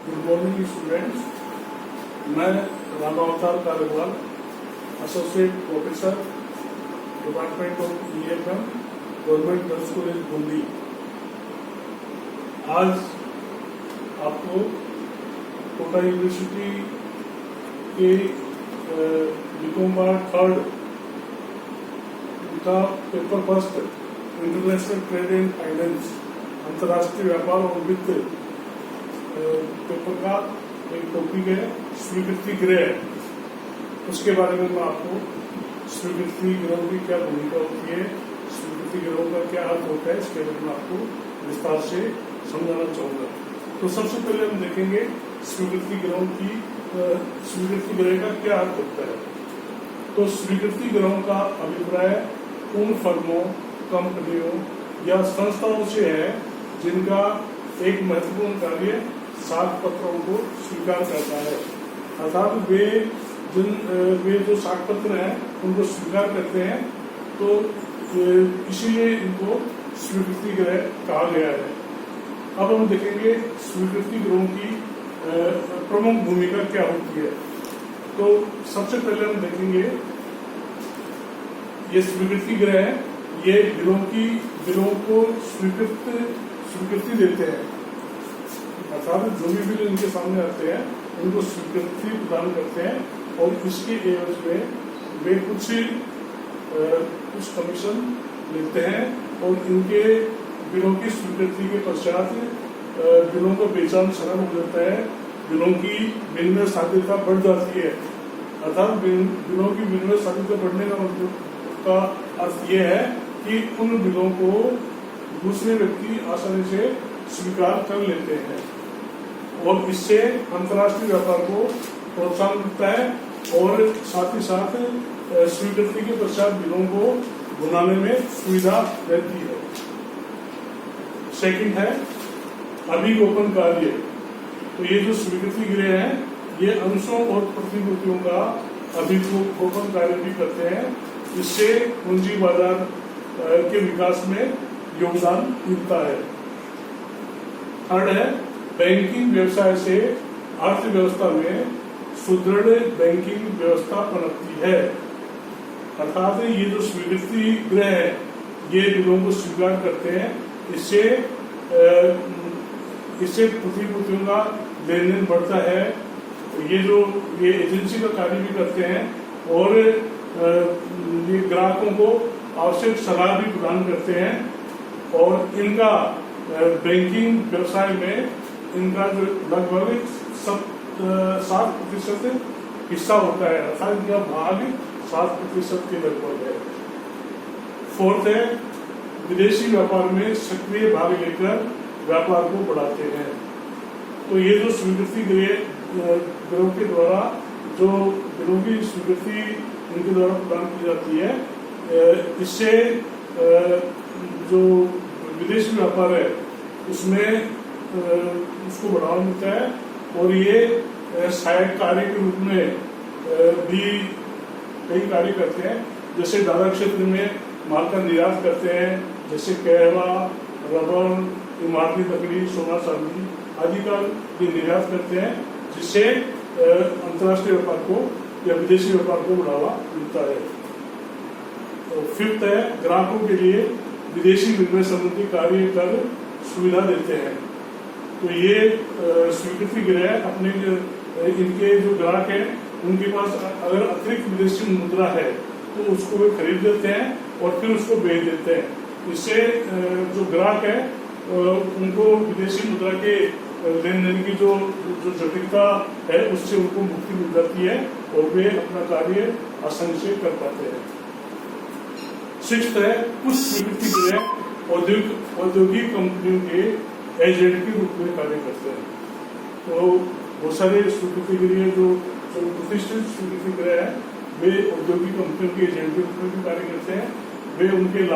Good morning students. मैं Rana Avtar Karyawal, associate professor, department of EFM, government girls college Bundi. आज आपको Kota university के बीकॉम थर्ड का paper first international trade and finance, अंतर्राष्ट्रीय व्यापार और वित्त पेपर का एक टॉपिक है स्वीकृति गृह। उसके बारे में मैं आपको स्वीकृति गृह की क्या भूमिका होती है, स्वीकृति गृह का क्या अर्थ होता है, इसके बारे में आपको विस्तार से समझाना चाहूंगा। तो सबसे पहले हम देखेंगे स्वीकृति गृह की स्वीकृति गृह का क्या अर्थ होता है। तो स्वीकृति गृह का अभिप्राय उन फर्मों, कंपनियों या संस्थाओं से है जिनका एक महत्वपूर्ण कार्य साख पत्रों को स्वीकार करता है। अर्थात वे जो साख पत्र हैं उनको स्वीकार करते हैं, तो इसीलिए इनको स्वीकृति गृह कहा गया है। अब हम देखेंगे स्वीकृति गृहों की प्रमुख भूमिका क्या होती है। तो सबसे पहले हम देखेंगे ये स्वीकृति गृह है, ये बिलों को स्वीकृति देते हैं। अर्थात जो भी बिल इनके सामने आते हैं उनको स्वीकृति प्रदान करते हैं और इसके एवज में वे कुछ कमीशन लेते हैं और इनके बिलों की स्वीकृति के पश्चात बिलों का बेचान सरल हो जाता है, बिलों की विनिमय साध्यता बढ़ जाती है। अर्थात बिलों की विनिमय साध्यता बढ़ने का मतलब का अर्थ यह है कि उन बिलों को दूसरे व्यक्ति आसानी से स्वीकार कर लेते हैं और इससे अंतर्राष्ट्रीय व्यापार को प्रोत्साहन मिलता है और साथ ही साथ स्वीकृति के पश्चात बिलों को बनाने में सुविधा रहती है। सेकंड है अभिगोपन कार्य। तो ये जो स्वीकृति गृह है ये अंशों और प्रतिभूतियों का अभिगोपन कार्य भी करते हैं, इससे पूंजी बाजार के विकास में योगदान मिलता है। थर्ड है बैंकिंग व्यवसाय से अर्थव्यवस्था में सुदृढ़ बैंकिंग व्यवस्था पनपती है। अर्थात ये जो स्वीकृति गृह है ये बिलों को स्वीकार करते हैं, इससे प्रतिभूतियों का लेन देन बढ़ता है। ये एजेंसी का कार्य भी करते हैं और ये ग्राहकों को आवश्यक सलाह भी प्रदान करते हैं और इनका बैंकिंग व्यवसाय में इनका जो लगभग 7% हिस्सा होता है, अर्थात इनका भाग 7% के लगभग है। फोर्थ है विदेशी व्यापार में सक्रिय भाग लेकर व्यापार को बढ़ाते हैं। तो ये जो स्वीकृति गृह के द्वारा जो बिलों की स्वीकृति इनके द्वारा प्रदान की जाती है, इससे जो विदेशी व्यापार है उसमें उसको बढ़ावा मिलता है और ये सहायक कार्य के रूप में भी कई कार्य करते हैं। जैसे दादा क्षेत्र में माल का निर्यात करते हैं, जैसे कहवा, रबर, इमारती लकड़ी, सोना चांदी आदि का भी निर्यात करते हैं, जिससे अंतर्राष्ट्रीय व्यापार को या विदेशी व्यापार को बढ़ावा मिलता है। फिफ्थ है ग्राहकों के लिए विदेशी विनिमय संबंधी कार्य कर सुविधा देते हैं। तो ये स्वीकृति गृह अपने इनके जो ग्राहक हैं उनके पास अगर अतिरिक्त विदेशी मुद्रा है तो उसको वे खरीद लेते हैं और फिर उसको बेच देते हैं। इससे जो ग्राहक है उनको विदेशी मुद्रा के लेन देन की जो जटिलता है उससे उनको मुक्ति मिल जाती है और वे अपना कार्य आसानी से कर पाते हैं। सिक्स्थ है कुछ स्वीकृति गृह औद्योगिक कंपनियों के एजेंट के रूप में कार्य करते हैं। तो बहुत सारे स्वीकृति गृह जो प्रतिष्ठित स्वीकृति गृह है वे औद्योगिक कंपनियों के एजेंट के रूप में भी कार्य करते हैं। वे उनके